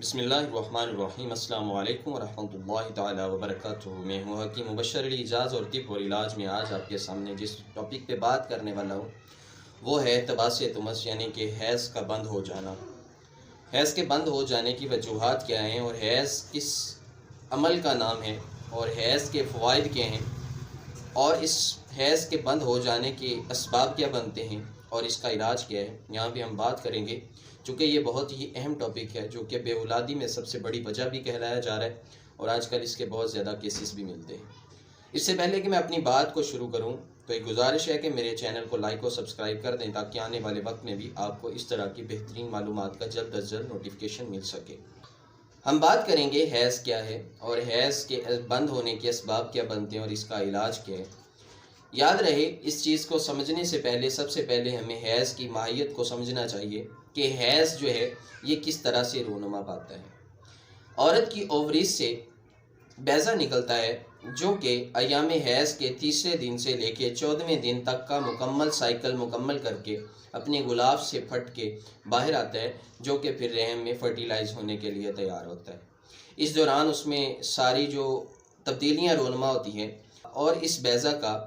بسم اللہ الرحمن الرحیم۔ السلام علیکم ورحمۃ اللہ تعالی وبرکاتہ۔ میں ہوں حکیم مبشر علی اعجاز اور طب اور علاج میں آج آپ کے سامنے جس ٹاپک پہ بات کرنے والا ہوں وہ ہے تباس تمس، یعنی کہ حیض کا بند ہو جانا۔ حیض کے بند ہو جانے کی وجوہات کیا ہیں، اور حیض کس عمل کا نام ہے، اور حیض کے فوائد کیا ہیں، اور اس حیض کے بند ہو جانے کے اسباب کیا بنتے ہیں، اور اس کا علاج کیا ہے، یہاں پہ ہم بات کریں گے۔ چونکہ یہ بہت ہی اہم ٹاپک ہے جو کہ بے اولادی میں سب سے بڑی وجہ بھی کہلایا جا رہا ہے، اور آج کل اس کے بہت زیادہ کیسز بھی ملتے ہیں۔ اس سے پہلے کہ میں اپنی بات کو شروع کروں تو ایک گزارش ہے کہ میرے چینل کو لائک اور سبسکرائب کر دیں تاکہ آنے والے وقت میں بھی آپ کو اس طرح کی بہترین معلومات کا جلد از جلد نوٹیفیکیشن مل سکے۔ ہم بات کریں گے حیض کیا ہے، اور حیض کے بند ہونے کے اسباب کیا بنتے ہیں، اور اس کا علاج کیا ہے۔ یاد رہے، اس چیز کو سمجھنے سے پہلے سب سے پہلے ہمیں حیض کی ماہیت کو سمجھنا چاہیے کہ حیض جو ہے یہ کس طرح سے رونما پاتا ہے۔ عورت کی اووریز سے بیضہ نکلتا ہے جو کہ ایام حیض کے تیسرے دن سے لے کے 14ویں دن تک کا مکمل سائیکل مکمل کر کے اپنے غلاف سے پھٹ کے باہر آتا ہے، جو کہ پھر رحم میں فرٹیلائز ہونے کے لیے تیار ہوتا ہے۔ اس دوران اس میں ساری جو تبدیلیاں رونما ہوتی ہیں، اور اس بیضہ کا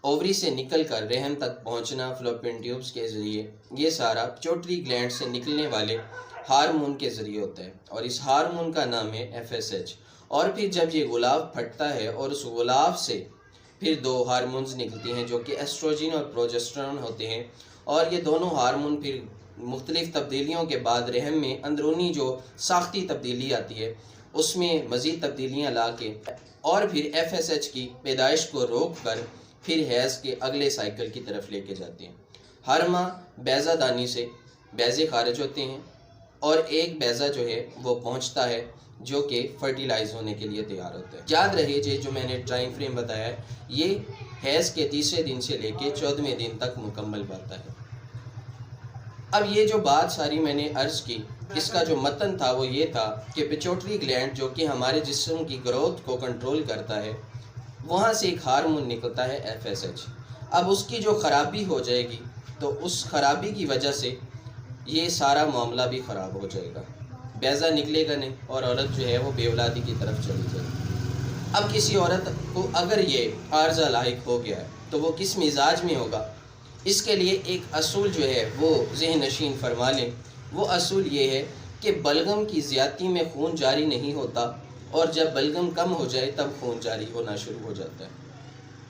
اووری سے نکل کر رحم تک پہنچنا فلوپین ٹیوبز کے ذریعے، یہ سارا پیٹیوٹری گلینڈ سے نکلنے والے ہارمون کے ذریعے ہوتا ہے، اور اس ہارمون کا نام ہے FSH۔ اور پھر جب یہ غلاف پھٹتا ہے اور اس غلاف سے پھر دو ہارمونز نکلتی ہیں جو کہ ایسٹروجن اور پروجسٹرون ہوتے ہیں، اور یہ دونوں ہارمون پھر مختلف تبدیلیوں کے بعد رحم میں اندرونی جو ساختی تبدیلی آتی ہے اس میں مزید تبدیلیاں لا کے اور پھر FSH کی پیدائش کو روک کر پھر حیض کے اگلے سائیکل کی طرف لے کے جاتے ہیں۔ ہر ماہ بیضہ دانی سے بیضے خارج ہوتے ہیں، اور ایک بیضہ جو ہے وہ پہنچتا ہے جو کہ فرٹیلائز ہونے کے لیے تیار ہوتا ہے۔ یاد رہے جو میں نے ٹائم فریم بتایا ہے، یہ حیض کے تیسرے دن سے لے کے 14ویں دن تک مکمل پاتا ہے۔ اب یہ جو بات ساری میں نے عرض کی، اس کا جو متن تھا وہ یہ تھا کہ پیٹیوٹری گلینڈ جو کہ ہمارے جسم کی گروتھ کو کنٹرول کرتا ہے، وہاں سے ایک ہارمون نکلتا ہے FSH۔ اب اس کی جو خرابی ہو جائے گی تو اس خرابی کی وجہ سے یہ سارا معاملہ بھی خراب ہو جائے گا، بیضہ نکلے گا نہیں، اور عورت جو ہے وہ بے اولادی کی طرف چلی جائے گی۔ اب کسی عورت کو اگر یہ عارضہ لاحق ہو گیا ہے تو وہ کس مزاج میں ہوگا، اس کے لیے ایک اصول جو ہے وہ ذہن نشین فرما لیں۔ وہ اصول یہ ہے کہ بلغم کی زیادتی میں خون جاری نہیں ہوتا، اور جب بلغم کم ہو جائے تب خون جاری ہونا شروع ہو جاتا ہے۔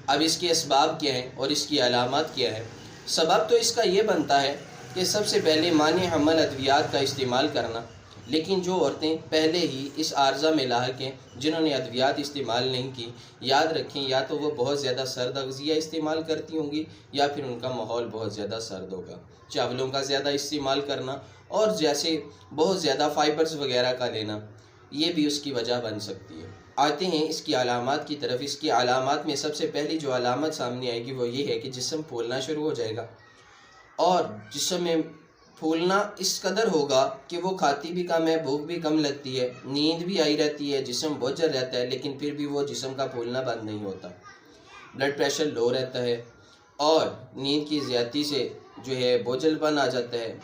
اب اس کے اسباب کیا ہیں اور اس کی علامات کیا ہے؟ سبب تو اس کا یہ بنتا ہے کہ سب سے پہلے مانع حمل ادویات کا استعمال کرنا، لیکن جو عورتیں پہلے ہی اس عارضہ میں لاحق ہیں جنہوں نے ادویات استعمال نہیں کی، یاد رکھیں یا تو وہ بہت زیادہ سرد اغذیہ استعمال کرتی ہوں گی یا پھر ان کا ماحول بہت زیادہ سرد ہوگا۔ چاولوں کا زیادہ استعمال کرنا اور جیسے بہت زیادہ فائبرز وغیرہ کا لینا، یہ بھی اس کی وجہ بن سکتی ہے۔ آتے ہیں اس کی علامات کی طرف۔ اس کی علامات میں سب سے پہلی جو علامت سامنے آئے گی وہ یہ ہے کہ جسم پھولنا شروع ہو جائے گا، اور جسم میں پھولنا اس قدر ہوگا کہ وہ کھاتی بھی کم ہے، بھوک بھی کم لگتی ہے، نیند بھی آئی رہتی ہے، جسم بوجھل رہتا ہے، لیکن پھر بھی وہ جسم کا پھولنا بند نہیں ہوتا۔ بلڈ پریشر لو رہتا ہے، اور نیند کی زیادتی سے جو ہے بوجھل پن آ جاتا ہے۔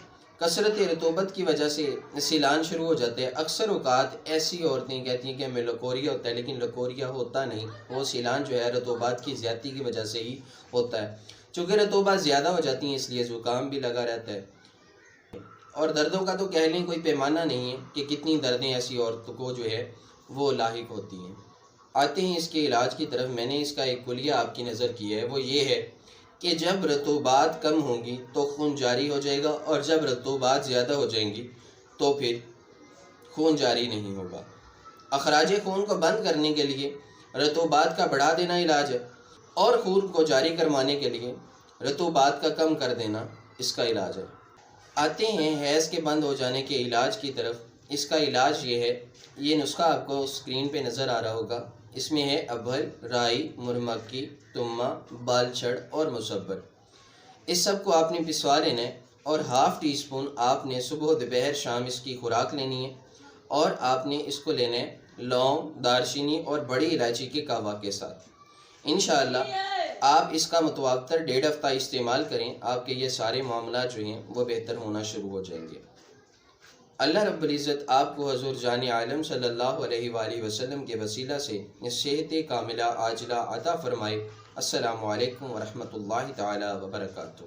کثرت رطوبت کی وجہ سے سیلان شروع ہو جاتے ہیں۔ اکثر اوقات ایسی عورتیں کہتی ہیں کہ ہمیں لکوریا ہوتا ہے، لیکن لکوریا ہوتا نہیں، وہ سیلان جو ہے رطوبات کی زیادتی کی وجہ سے ہی ہوتا ہے۔ چونکہ رطوبات زیادہ ہو جاتی ہیں اس لیے زکام بھی لگا رہتا ہے، اور دردوں کا تو کہہ لیں کوئی پیمانہ نہیں ہے کہ کتنی دردیں ایسی عورتوں کو جو ہے وہ لاحق ہوتی ہیں۔ آتے ہیں اس کے علاج کی طرف۔ میں نے اس کا ایک کلیہ آپ کی نظر کی ہے، وہ یہ ہے کہ جب رطوبات کم ہوں گی تو خون جاری ہو جائے گا، اور جب رطوبات زیادہ ہو جائیں گی تو پھر خون جاری نہیں ہوگا۔ اخراج خون کو بند کرنے کے لیے رطوبات کا بڑھا دینا علاج ہے، اور خون کو جاری کروانے کے لیے رطوبات کا کم کر دینا اس کا علاج ہے۔ آتے ہیں حیض کے بند ہو جانے کے علاج کی طرف۔ اس کا علاج یہ ہے، یہ نسخہ آپ کو اسکرین پہ نظر آ رہا ہوگا، اس میں ہے ابھر، رائی، مرمکی، تمہ، بال چھڑ اور مصبر۔ اس سب کو آپ نے پسوا لینا ہے، اور ½ ٹی اسپون آپ نے صبح دوپہر شام اس کی خوراک لینی ہے، اور آپ نے اس کو لینا ہے لونگ، دارچینی اور بڑی الائچی کے کہوا کے ساتھ۔ انشاءاللہ آپ اس کا متواتر 1.5 ہفتہ استعمال کریں، آپ کے یہ سارے معاملات جو ہیں وہ بہتر ہونا شروع ہو جائیں گے۔ اللہ رب العزت آپ کو حضور جان عالم صلی اللہ علیہ وآلہ وسلم کے وسیلہ سے صحت کاملہ عاجلہ عطا فرمائے۔ السلام علیکم ورحمۃ اللہ تعالی وبرکاتہ۔